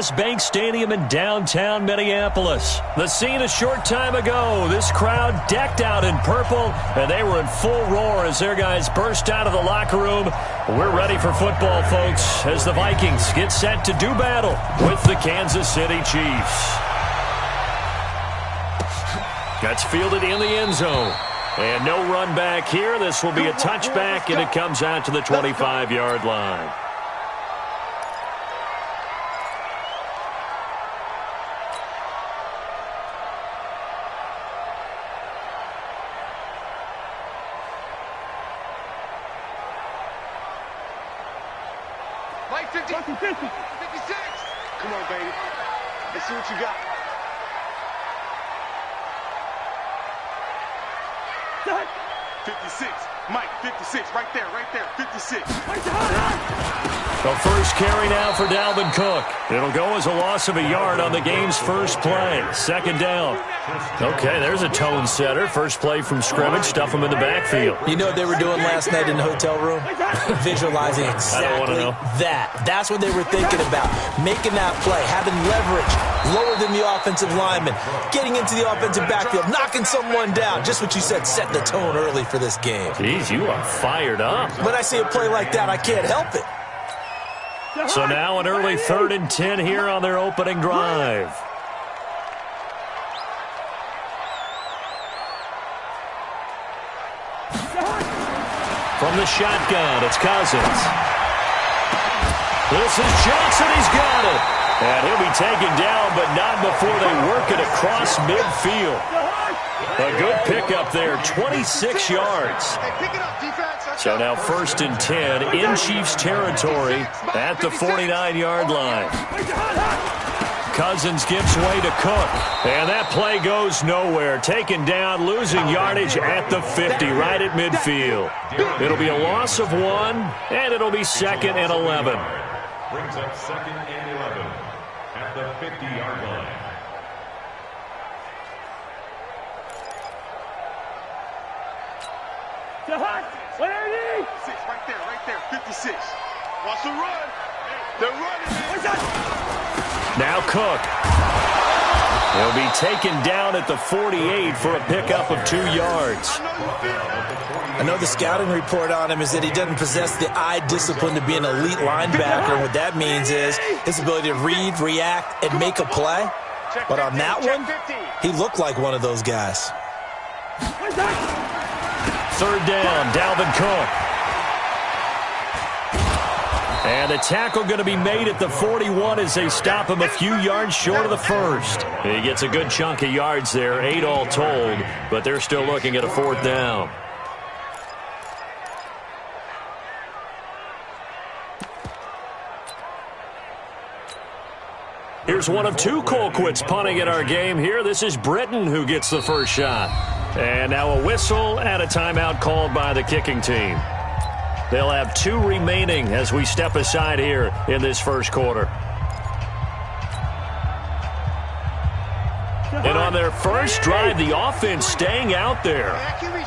U.S. Bank Stadium in downtown Minneapolis. The scene a short time ago. This crowd decked out in purple, and they were in full roar as their guys burst out of the locker room. We're ready for football, folks, as the Vikings get set to do battle with the Kansas City Chiefs. That's fielded in the end zone. And no run back here. This will be a touchback, and it comes out to the 25-yard line. Like 50, 56. Come on, baby. Let's see what you got. 56. Mike, 56. Right there, 56. The first carry now for Dalvin Cook. It'll go as a loss of a yard on the game's first play. Second down. Okay, there's a tone setter. First play from scrimmage. Stuff them in the backfield. You know what they were doing last night in the hotel room? Visualizing exactly that. That's what they were thinking about. Making that play, having leverage, lower than the offensive lineman, getting into the offensive backfield, knocking someone down. Just what you said, set the tone early for this game. Jeez, you are fired up. When I see a play like that, I can't help it. So now an early 3rd and 10 here on their opening drive. From the shotgun, it's Cousins. This is Johnson. He's got it. And he'll be taken down, but not before they work it across midfield. A good pickup there, 26 yards. So now 1st and 10 in Chiefs territory at the 49-yard line. Cousins gives way to Cook. And that play goes nowhere. Taken down, losing yardage at the 50, right at midfield. It'll be a loss of 1, and it'll be 2nd and 11. Brings up 2nd and 11 at the 50-yard line. Right there, 56. Wants to run. They're running. Now Cook. He'll be taken down at the 48 for a pickup of 2 yards. I know the scouting report on him is that he doesn't possess the eye discipline to be an elite linebacker. What that means is his ability to read, react, and make a play. But on that one, he looked like one of those guys. 3rd down, Dalvin Cook. And the tackle going to be made at the 41 as they stop him a few yards short of the first. He gets a good chunk of yards there, 8 all told, but they're still looking at a 4th down. Here's one of 2 Colquitts punting at our game here. This is Britton who gets the first shot. And now a whistle and a timeout called by the kicking team. They'll have 2 remaining as we step aside here in this first quarter. And on their first drive, the offense staying out there.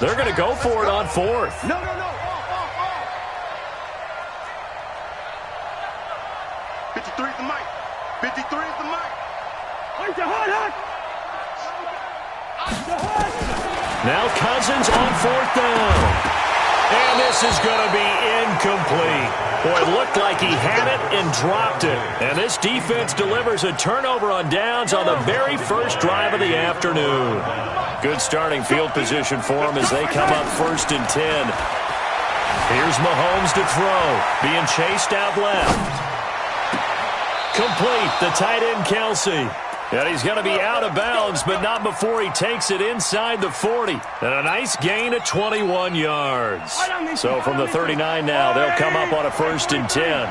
They're going to go for it on 4th. No. 53 is the mic. 53 is the mic. Now Cousins on 4th down. And this is going to be incomplete. Boy, it looked like he had it and dropped it. And this defense delivers a turnover on downs on the very first drive of the afternoon. Good starting field position for them as they come up 1st and 10. Here's Mahomes to throw. Being chased out left. Complete, the tight end Kelsey. And he's going to be out of bounds, but not before he takes it inside the 40. And a nice gain of 21 yards. So from the 39 now, they'll come up on a 1st and 10.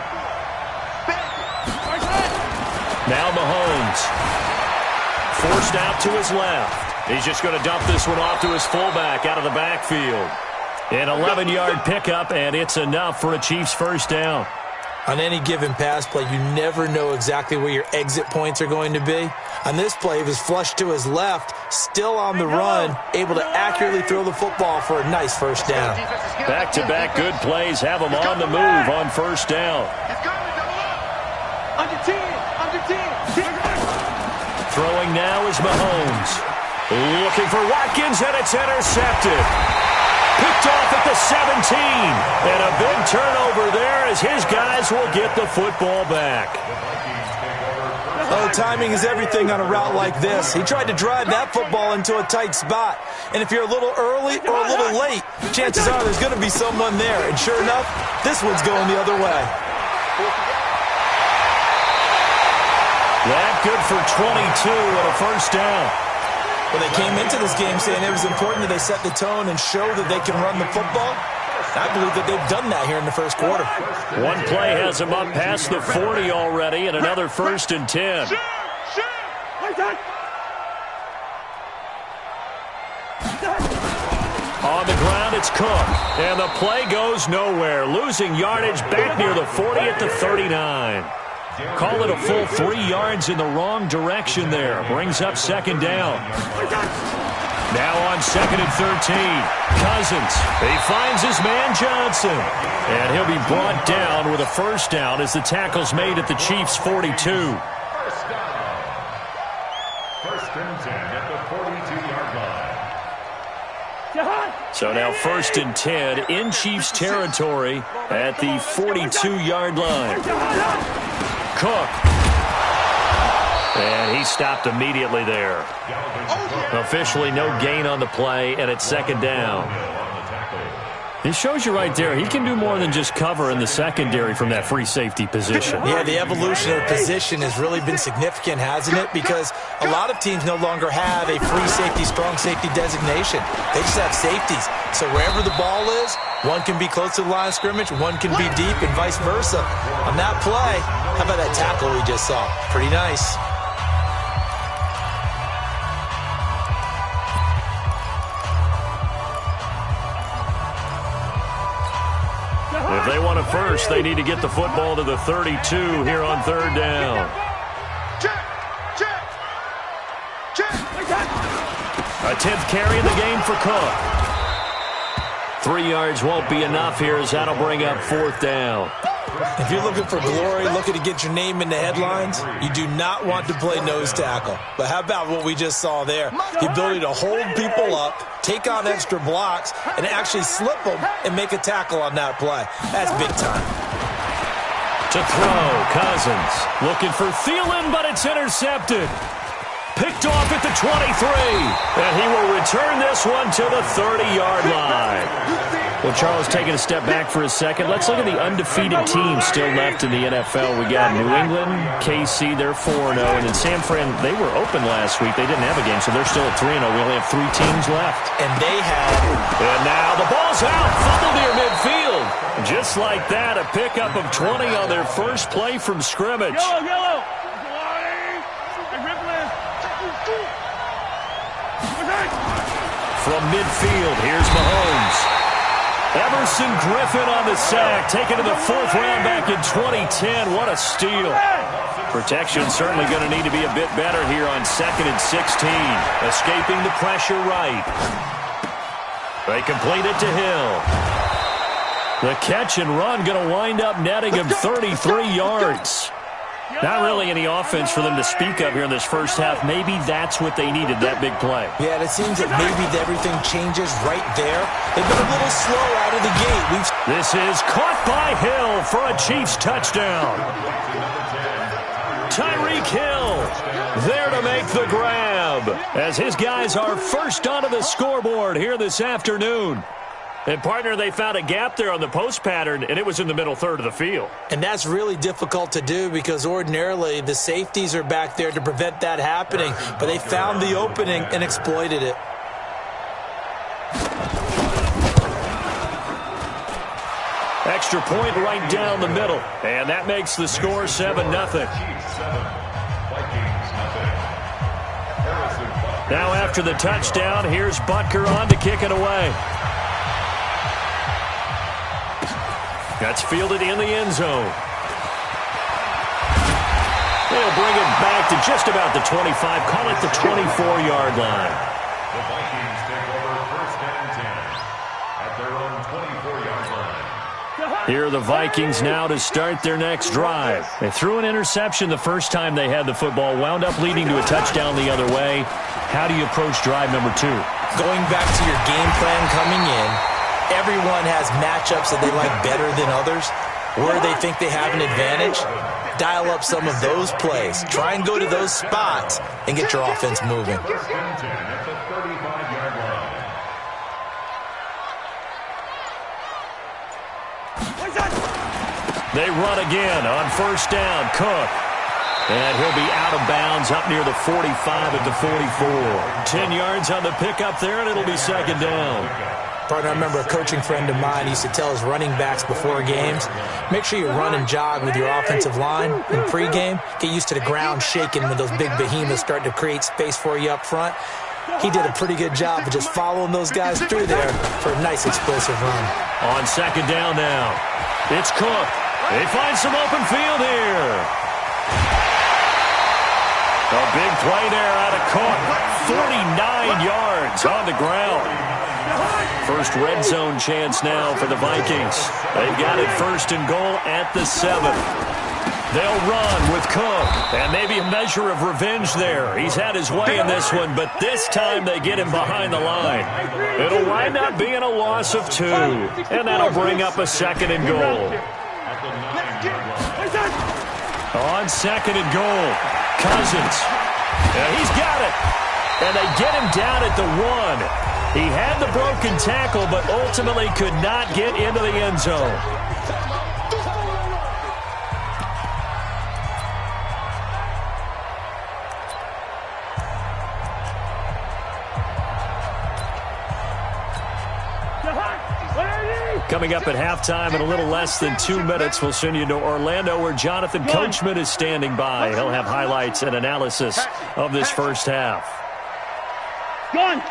Now Mahomes. Forced out to his left. He's just going to dump this one off to his fullback out of the backfield. An 11-yard pickup, and it's enough for a Chiefs first down. On any given pass play, you never know exactly where your exit points are going to be. On this play, he was flushed to his left, still on the run, able to accurately throw the football for a nice first down. Back-to-back good plays have him on the move on first down. Under 10, under 10. Throwing now is Mahomes. Looking for Watkins, and it's intercepted. Picked off at the 17. And a big turnover there as his guys will get the football back. Oh, timing is everything on a route like this. He tried to drive that football into a tight spot. And if you're a little early or a little late, chances are there's going to be someone there. And sure enough, this one's going the other way. That good for 22 and a first down. Well, they came into this game saying it was important that they set the tone and show that they can run the football. I believe that they've done that here in the first quarter. One play has them up past the 40 already, and another 1st and 10. On the ground, it's Cook. And the play goes nowhere. Losing yardage back near the 40 at the 39. Call it a full 3 yards in the wrong direction there. Brings up 2nd down. Now on 2nd and 13. Cousins. He finds his man Johnson. And he'll be brought down with a first down as the tackle's made at the Chiefs' 42. First down. 1st and 10 at the 42-yard line. So now 1st and 10 in Chiefs territory at the 42-yard line. Cook. And he stopped immediately there. Officially no gain on the play, and it's 2nd down. It shows you right there, he can do more than just cover in the secondary from that free safety position. Yeah, the evolution of position has really been significant, hasn't it? Because a lot of teams no longer have a free safety, strong safety designation. They just have safeties. So wherever the ball is, one can be close to the line of scrimmage, one can be deep, and vice versa. On that play, how about that tackle we just saw? Pretty nice. If they want a first, they need to get the football to the 32 here on 3rd down. A 10th carry in the game for Cook. 3 yards won't be enough here as that'll bring up 4th down. If you're looking for glory, looking to get your name in the headlines, you do not want to play nose tackle. But how about what we just saw there? The ability to hold people up, take on extra blocks, and actually slip them and make a tackle on that play. That's big time. To throw, Cousins. Looking for Thielen, but it's intercepted. Picked off at the 23. And he will return this one to the 30-yard line. Well, Charles, taking a step back for a second. Let's look at the undefeated teams still left in the NFL. We got New England, KC, they're 4-0. And then San Fran, they were open last week. They didn't have a game, so they're still at 3-0. We only have 3 teams left. And they have... And now the ball's out. Fumble near midfield. Just like that, a pickup of 20 on their first play from scrimmage. Yellow. From midfield, here's Mahomes. Emerson Griffin on the sack, taken to the 4th round back in 2010. What a steal. Protection certainly going to need to be a bit better here on 2nd and 16. Escaping the pressure right. They complete it to Hill. The catch and run going to wind up netting him 33 yards. Not really any offense for them to speak of here in this first half. Maybe that's what they needed, that big play. Yeah, it seems that maybe everything changes right there. They've been a little slow out of the gate. This is caught by Hill for a Chiefs touchdown. Tyreek Hill there to make the grab as his guys are first onto the scoreboard here this afternoon. And, partner, they found a gap there on the post pattern, and it was in the middle third of the field. And that's really difficult to do because ordinarily the safeties are back there to prevent that happening. But they found the opening and exploited it. Extra point right down the middle. And that makes the score 7-0. Now after the touchdown, here's Butker on to kick it away. That's fielded in the end zone. They'll bring it back to just about the 25. Call it the 24-yard line. The Vikings take over 1st and 10 at their own 24-yard line. Here are the Vikings now to start their next drive. They threw an interception the first time they had the football, wound up leading to a touchdown the other way. How do you approach drive number 2? Going back to your game plan coming in, everyone has matchups that they like better than others. Where they think they have an advantage, dial up some of those plays. Try and go to those spots and get your offense moving. They run again on first down. Cook. And he'll be out of bounds up near the 45 at the 44. 10 yards on the pickup there, and it'll be second down. Partner, I remember a coaching friend of mine used to tell his running backs before games, make sure you run and jog with your offensive line in pregame. Get used to the ground shaking when those big behemoths start to create space for you up front. He did a pretty good job of just following those guys through there for a nice explosive run. On second down now, it's Cook. They find some open field here. A big play there out of Cook. 49 yards on the ground. First red zone chance now for the Vikings. They've got it first and goal at the 7. They'll run with Cook, and maybe a measure of revenge there. He's had his way in this one, but this time they get him behind the line. It'll wind up being a loss of 2, and that'll bring up a second and goal. On second and goal, Cousins. Yeah, he's got it, and they get him down at the 1. He had the broken tackle, but ultimately could not get into the end zone. Coming up at halftime in a little less than 2 minutes, we'll send you to Orlando where Jonathan Coachman is standing by. He'll have highlights and analysis of this first half. Gone.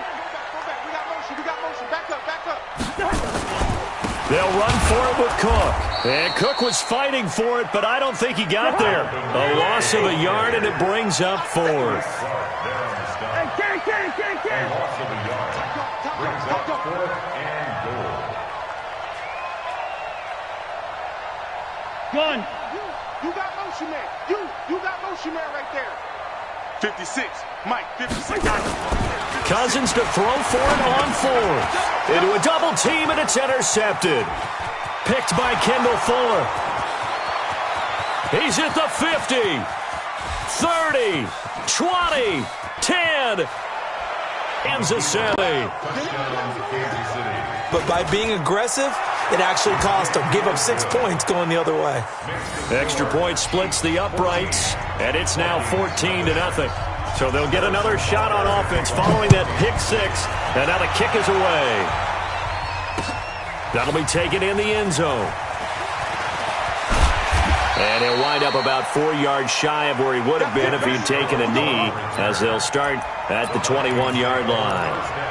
They'll run for it with Cook. And Cook was fighting for it, but I don't think he got there. A loss of a yard, and it brings up 4th. Gun. You got motion man. You got motion man right there. 56. Mike, 56. Cousins to throw for it on 4th. Into a double team, and it's intercepted. Picked by Kendall Fuller. He's at the 50. 30. 20. 10. But by being aggressive, it actually cost them. Give up 6 points going the other way. Extra point splits the uprights, and it's now 14-0. So they'll get another shot on offense following that pick 6, and now the kick is away. That'll be taken in the end zone. And he'll wind up about 4 yards shy of where he would have been if he'd taken a knee, as they'll start at the 21-yard line.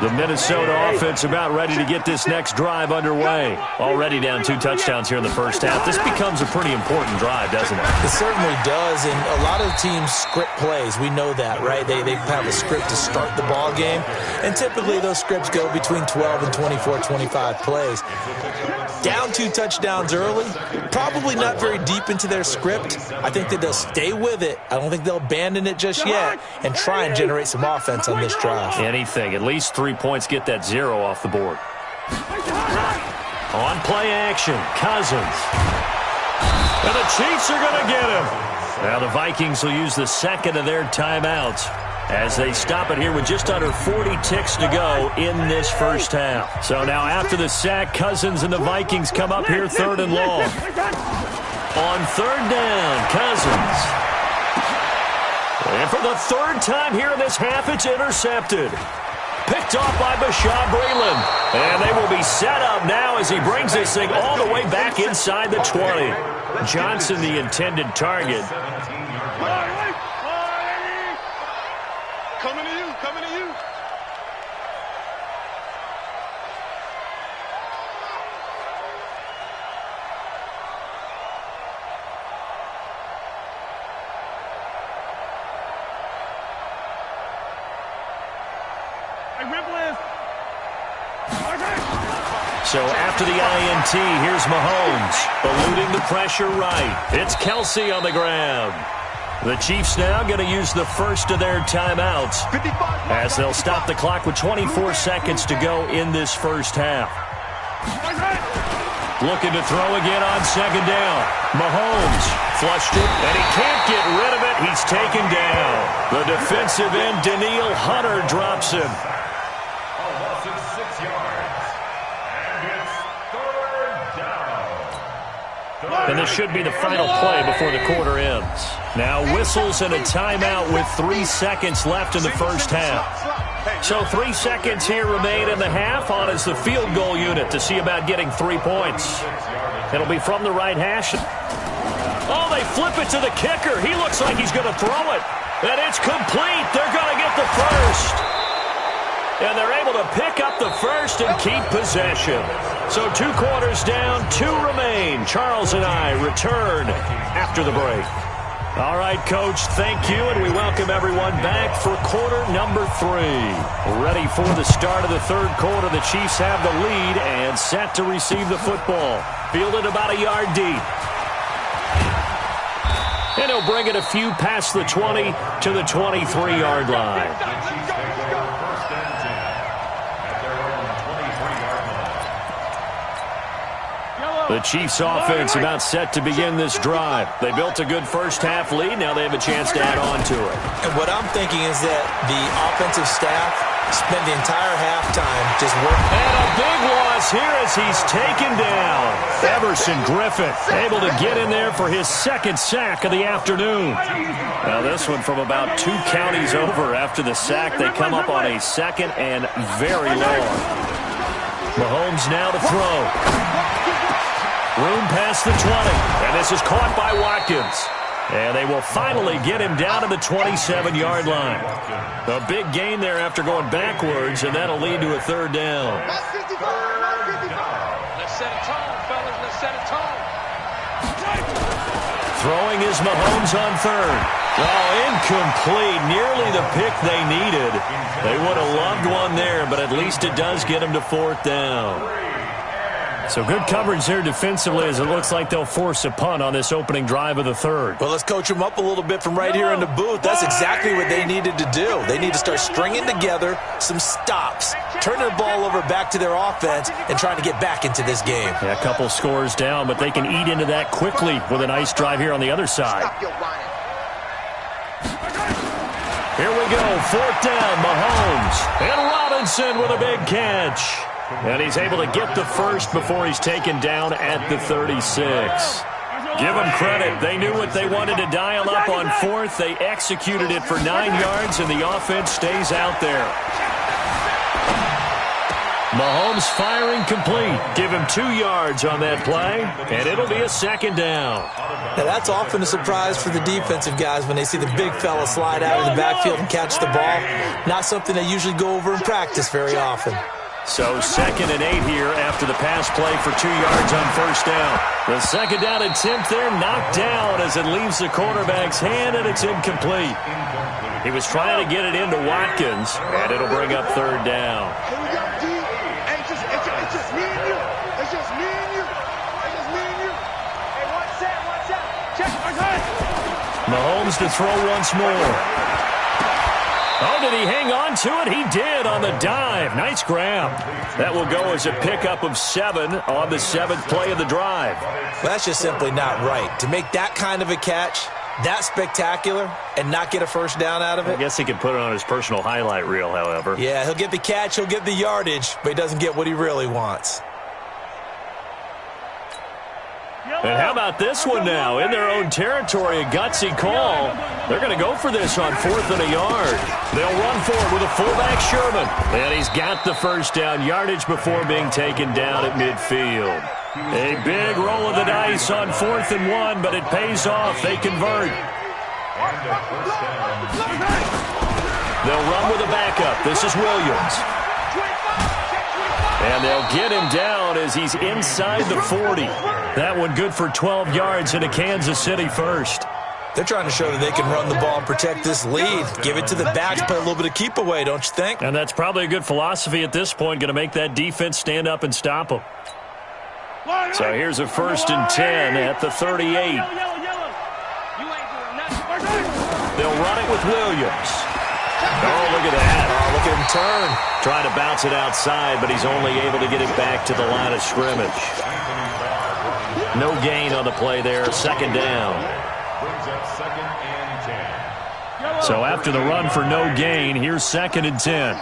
The Minnesota offense about ready to get this next drive underway. Already down 2 touchdowns here in the first half. This becomes a pretty important drive, doesn't it? It certainly does, and a lot of teams script plays. We know that, right? They have a script to start the ball game, and typically those scripts go between 12 and 24, 25 plays. Down 2 touchdowns early, probably not very deep into their script. I think that they'll stay with it. I don't think they'll abandon it just yet and try and generate some offense on this drive. Anything, at least 3 points, get that 0 off the board. On play action, Cousins. And the Chiefs are going to get him. Now the Vikings will use the second of their timeouts as they stop it here with just under 40 ticks to go in this first half. So now after the sack, Cousins and the Vikings come up here 3rd and long. On 3rd down, Cousins. And for the 3rd time here in this half, it's intercepted. Picked off by Bashaud Breeland. And they will be set up now as he brings this thing all the way back inside the 20. Johnson, the intended target. Coming to you, coming to you. So after the INT, here's Mahomes, eluding the pressure right. It's Kelsey on the ground. The Chiefs now going to use the first of their timeouts as they'll stop the clock with 24 seconds to go in this first half. Looking to throw again on second down. Mahomes flushed it, and he can't get rid of it. He's taken down. The defensive end, Danielle Hunter, drops him. A loss of 6 yards. And it's third down. And this should be the final play before the quarter ends. Now whistles and a timeout with 3 seconds left in the first half. So 3 seconds here remain in the half. On is the field goal unit to see about getting 3 points. It'll be from the right hash. Oh, they flip it to the kicker. He looks like he's going to throw it. And it's complete. They're going to get the first. And they're able to pick up the first and keep possession. So 2 quarters down, 2 remain. Charles and I return after the break. All right, Coach, thank you, and we welcome everyone back for quarter number 3. Ready for the start of the third quarter. The Chiefs have the lead and set to receive the football. Fielded about a yard deep. And he'll bring it a few past the 20 to the 23-yard line. The Chiefs offense about set to begin this drive. They built a good first half lead. Now they have a chance to add on to it. And what I'm thinking is that the offensive staff spent the entire halftime just working. And a big loss here as he's taken down. Everson Griffin able to get in there for his second sack of the afternoon. Now this one from about 2 counties over. After the sack, they come up on a second and very long. Mahomes now to throw. Room past the 20, and this is caught by Watkins. And they will finally get him down to the 27-yard line. A big gain there after going backwards, and that'll lead to a third down. Let's set a tone, fellas. Let's set a tone. Throwing is Mahomes on third. Oh, incomplete. Nearly the pick they needed. They would have loved one there, but at least it does get them to fourth down. So good coverage there defensively as it looks like they'll force a punt on this opening drive of the third. Well, let's coach them up a little bit from right here in the booth. That's exactly what they needed to do. They need to start stringing together some stops, turn their ball over back to their offense, and trying to get back into this game. Yeah, a couple scores down, but they can eat into that quickly with a nice drive here on the other side. Here we go, fourth down, Mahomes. And Robinson with a big catch. And he's able to get the first before he's taken down at the 36. Give them credit. They knew what they wanted to dial up on fourth. They executed it for 9 yards, and the offense stays out there. Mahomes firing complete. Give him 2 yards on that play, and it'll be a second down. Now, that's often a surprise for the defensive guys when they see the big fella slide out of the backfield and catch the ball. Not something they usually go over in practice very often. So 2nd and 8 here after the pass play for 2 yards on first down. The second down attempt there knocked down as it leaves the quarterback's hand, and it's incomplete. He was trying to get it into Watkins, and it'll bring up third down. Here we go, D. Hey, it's just me and you. It's just me and you. It's just me and you. Hey, what's that? Check. Mahomes to throw once more. Oh, did he hang on to it? He did on the dive. Nice grab. That will go as a pickup of 7 on the 7th play of the drive. Well, that's just simply not right. To make that kind of a catch, that spectacular, and not get a first down out of it. I guess he could put it on his personal highlight reel, however. Yeah, he'll get the catch, he'll get the yardage, but he doesn't get what he really wants. And how about this one now? In their own territory, a gutsy call. They're going to go for this on 4th and a yard. They'll run for it with a fullback Sherman. And he's got the first down yardage before being taken down at midfield. A big roll of the dice on 4th and 1, but it pays off. They convert. They'll run with a backup. This is Williams. And they'll get him down as he's inside the 40. That one good for 12 yards into Kansas City first. They're trying to show that they can run the ball and protect this lead. Give it to the backs, play a little bit of keep away, don't you think? And that's probably a good philosophy at this point, going to make that defense stand up and stop them. So here's a 1st and 10 at the 38. They'll run it with Williams. Oh, look at that. Oh, look at him turn. Trying to bounce it outside, but he's only able to get it back to the line of scrimmage. No gain on the play there. 2nd down. So after the run for no gain, here's 2nd and 10.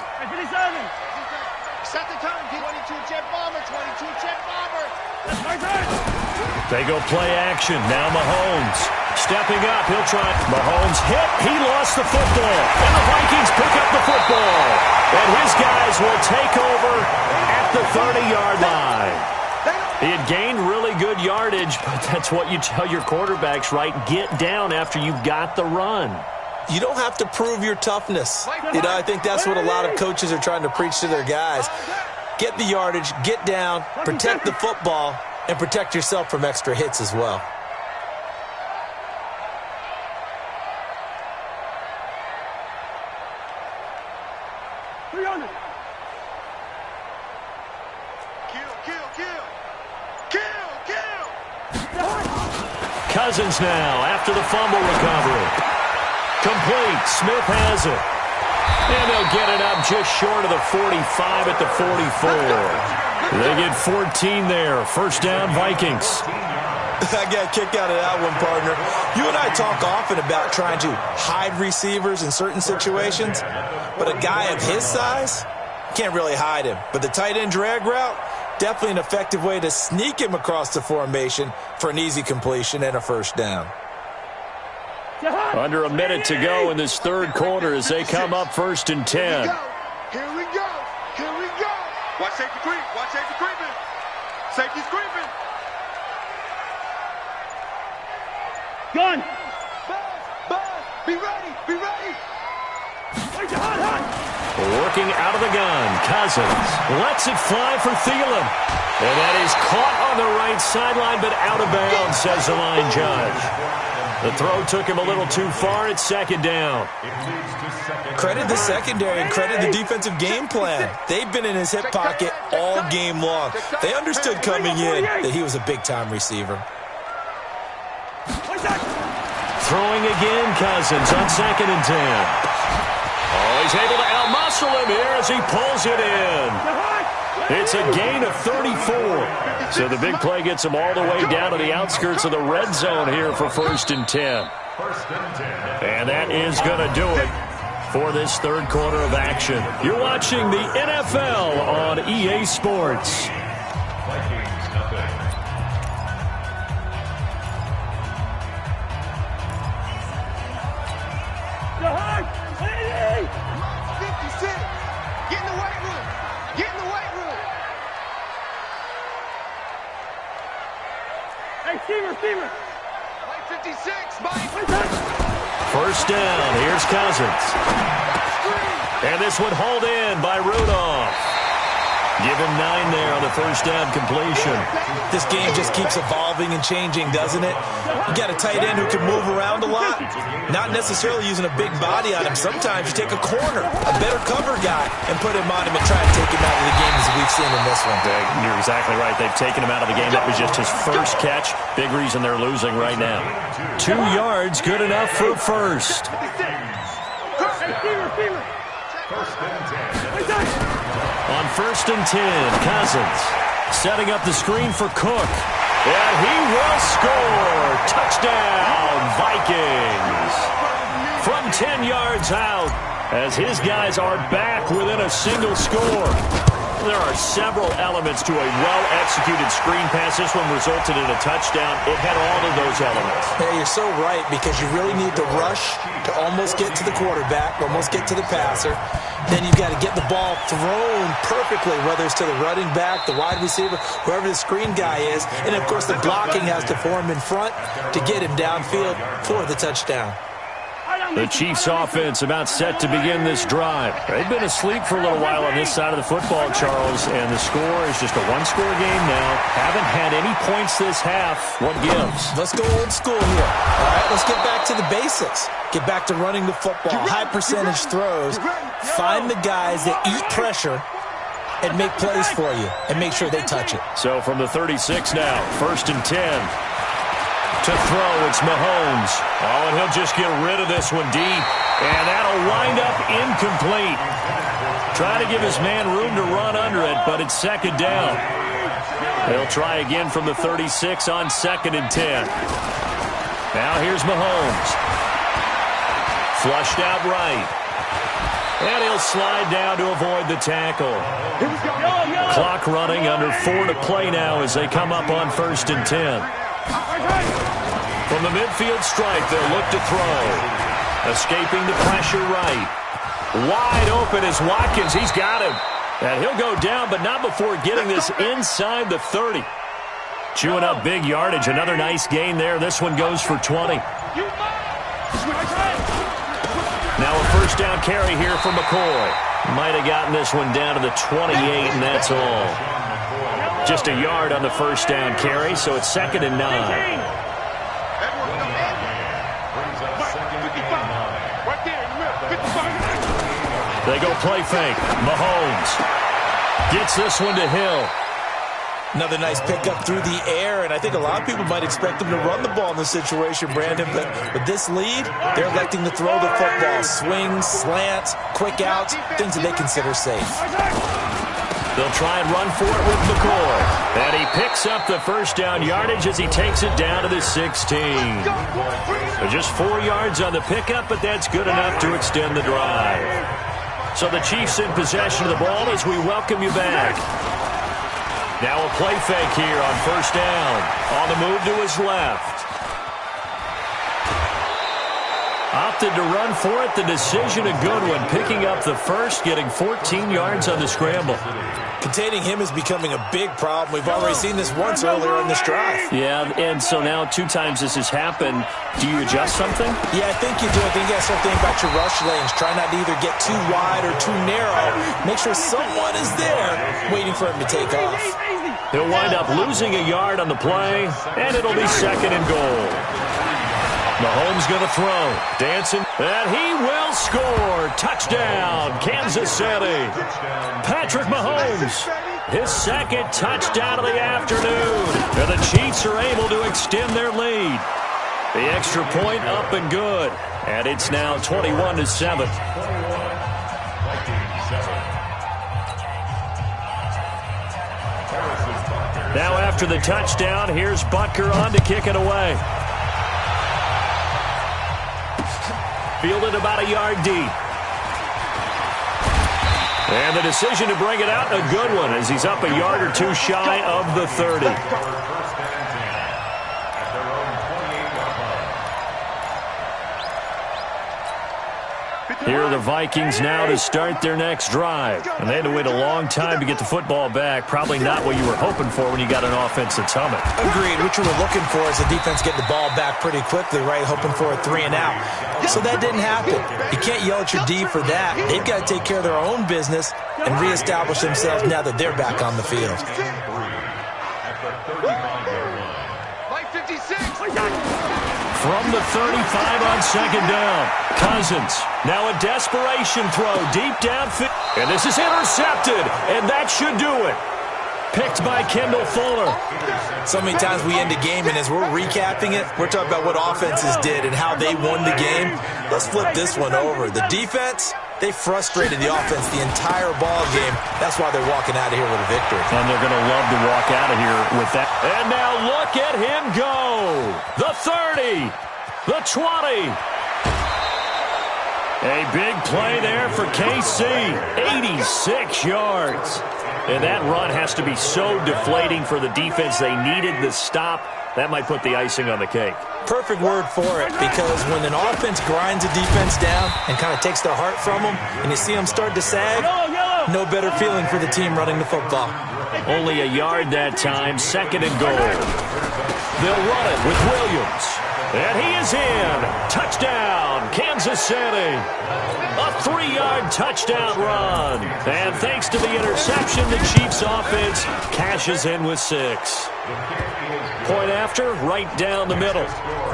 Set the time. 22 jet bomber. 22 jet bomber. They go play action. Now Mahomes. Stepping up. He'll try. Mahomes hit. He lost the football. And the Vikings pick up the football. And his guys will take over at the 30-yard line. He had gained really good yardage, but that's what you tell your quarterbacks, right? Get down after you've got the run. You don't have to prove your toughness. I think that's what a lot of coaches are trying to preach to their guys. Get the yardage, get down, protect the football, and protect yourself from extra hits as well. Cousins now after the fumble recovery. Complete. Smith has it. And they'll get it up just short of the 45 at the 44. They get 14 there. 1st down, Vikings. I got a kick out of that one, partner. You and I talk often about trying to hide receivers in certain situations, but a guy of his size can't really hide him. But the tight end drag route, definitely an effective way to sneak him across the formation for an easy completion and a 1st down. Under a minute to go in this 3rd quarter as they come up 1st and 10. Here we go. Here we go. Watch safety creep. Watch safety creeping. Safety's creeping. Gun. Buzz. Be ready. Be ready. Working out of the gun. Cousins lets it fly for Thielen. And that is caught on the right sideline, but out of bounds, says the line judge. The throw took him a little too far. It's 2nd down. Credit the secondary and credit the defensive game plan. They've been in his hip pocket all game long. They understood coming in that he was a big-time receiver. Throwing again, Cousins on 2nd and 10. Oh, he's able to outmuscle him here as he pulls it in. It's a gain of 34. So the big play gets him all the way down to the outskirts of the red zone here for 1st and 10. And that is going to do it for this 3rd quarter of action. You're watching the NFL on EA Sports. Receiver. 56. 1st down. Here's Cousins. And this one hauled in by Rudolph. Give him 9 there on the 1st down completion. This game just keeps evolving and changing, doesn't it? You got a tight end who can move around a lot, not necessarily using a big body on him. Sometimes you take a corner, a better cover guy, and put him on him and try to take him out of the game as we've seen in this one. You're exactly right. They've taken him out of the game. That was just his 1st catch. Big reason they're losing right now. 2 yards, good enough for a 1st. On 1st and 10, Cousins setting up the screen for Cook. And he will score. Touchdown, Vikings. From 10 yards out, as his guys are back within a single score. There are several elements to a well-executed screen pass. This one resulted in a touchdown. It had all of those elements. Hey, you're so right, because you really need to rush to almost get to the quarterback, almost get to the passer. Then you've got to get the ball thrown perfectly, whether it's to the running back, the wide receiver, whoever the screen guy is. And, of course, the blocking has to form in front to get him downfield for the touchdown. The Chiefs offense about set to begin this drive. They've been asleep for a little while on this side of the football, Charles, and the score is just a one-score game now. Haven't had any points this half. What gives? Let's go old school here. All right, let's get back to the basics. Get back to running the football, high percentage throws. Find the guys that eat pressure and make plays for you and make sure they touch it. So from the 36 now, 1st and 10. To throw, it's Mahomes. Oh, and he'll just get rid of this one deep. And that'll wind up incomplete. Trying to give his man room to run under it, but it's 2nd down. They'll try again from the 36 on 2nd and 10. Now here's Mahomes. Flushed out right. And he'll slide down to avoid the tackle. Clock running, under 4 to play now as they come up on 1st and 10. From the midfield stripe, they'll look to throw. Escaping the pressure right. Wide open is Watkins. He's got him. And he'll go down, but not before getting this inside the 30. Chewing up big yardage. Another nice gain there. This one goes for 20. Now a 1st down carry here for McCoy. Might have gotten this one down to the 28, and that's all. Just a yard on the 1st down carry, so it's 2nd and 9. They go play fake. Mahomes gets this one to Hill. Another nice pickup through the air, and I think a lot of people might expect them to run the ball in this situation, Brandon, but with this lead, they're electing to throw the football. Swings, slants, quick outs, things that they consider safe. They'll try and run for it with McCoy. And he picks up the 1st down yardage as he takes it down to the 16. Just 4 yards on the pickup, but that's good enough to extend the drive. So the Chiefs in possession of the ball as we welcome you back. Now a play fake here on 1st down. On the move to his left. Opted to run for it. The decision a good one. Picking up the 1st, getting 14 yards on the scramble. Containing him is becoming a big problem. We've already seen this once earlier in this drive. Yeah, and so now 2 times this has happened. Do you adjust something? Yeah, I think you do. I think you got to start thinking about your rush lanes. Try not to either get too wide or too narrow. Make sure someone is there waiting for him to take off. He'll wind up losing a yard on the play, and it'll be 2nd and goal. Mahomes going to throw. Dancing. And he will score. Touchdown, Kansas City. Patrick Mahomes. His 2nd touchdown of the afternoon. And the Chiefs are able to extend their lead. The extra point up and good. And it's now 21-7. Now after the touchdown, here's Butker on to kick it away. Fielded about a yard deep. And the decision to bring it out, a good one, as he's up a yard or 2 shy of the 30. Here are the Vikings now to start their next drive. And they had to wait a long time to get the football back. Probably not what you were hoping for when you got an offense that's humming. Agreed. What you were looking for is the defense getting the ball back pretty quickly, right? Hoping for a 3 and out. So that didn't happen. You can't yell at your D for that. They've got to take care of their own business and reestablish themselves now that they're back on the field. From the 35 on 2nd down. Cousins. Now a desperation throw deep downfield. And this is intercepted. And that should do it. Picked by Kendall Fuller. So many times we end a game, and as we're recapping it, we're talking about what offenses did and how they won the game. Let's flip this one over. The defense, they frustrated the offense the entire ball game. That's why they're walking out of here with a victory. And they're going to love to walk out of here with that. And now look at him go. The 30. The 20. A big play there for KC. 86 yards. And that run has to be so deflating for the defense. They needed the stop. That might put the icing on the cake. Perfect word for it, because when an offense grinds a defense down and kind of takes their heart from them, and you see them start to sag, no better feeling for the team running the football. Only a yard that time, 2nd and goal. They'll run it with Williams. And he is in. Touchdown, Kansas City. A 3-yard touchdown run. And thanks to the interception, the Chiefs offense cashes in with 6. Point after, right down the middle.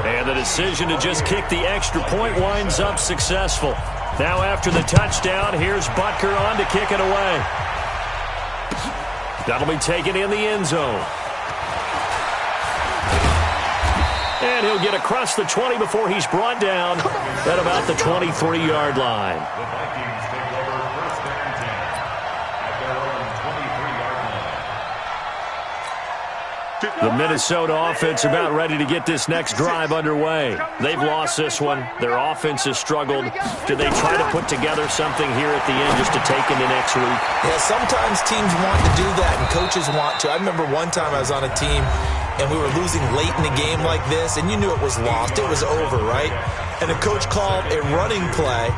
And the decision to just kick the extra point winds up successful. Now after the touchdown, here's Butker on to kick it away. That'll be taken in the end zone. And he'll get across the 20 before he's brought down at about the 23-yard line. The Vikings take over 1st and 10 at their own 23-yard line. The Minnesota offense about ready to get this next drive underway. They've lost this one. Their offense has struggled. Do they try to put together something here at the end just to take into next week? Yeah, sometimes teams want to do that and coaches want to. I remember one time I was on a team and we were losing late in the game like this, and you knew it was lost. It was over, right? And the coach called a running play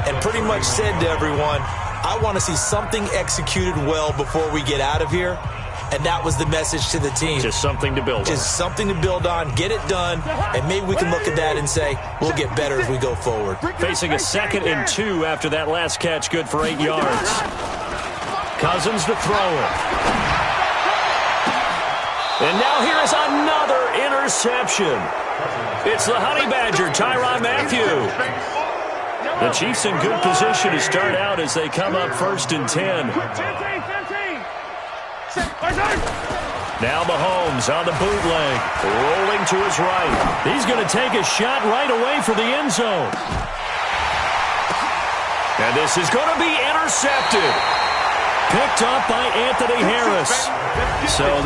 and pretty much said to everyone, I want to see something executed well before we get out of here. And that was the message to the team. Just something to build on. Just something to build on, get it done, and maybe we can look at that and say, we'll get better as we go forward. Facing a 2nd and 2 after that last catch, good for 8 yards. Cousins to throw it. And now here is another interception. It's the Honey Badger, Tyrann Mathieu. The Chiefs in good position to start out as they come up 1st and 10. 15. Now Mahomes on the bootleg, rolling to his right. He's going to take a shot right away for the end zone. And this is going to be intercepted. Picked up by Anthony Harris. So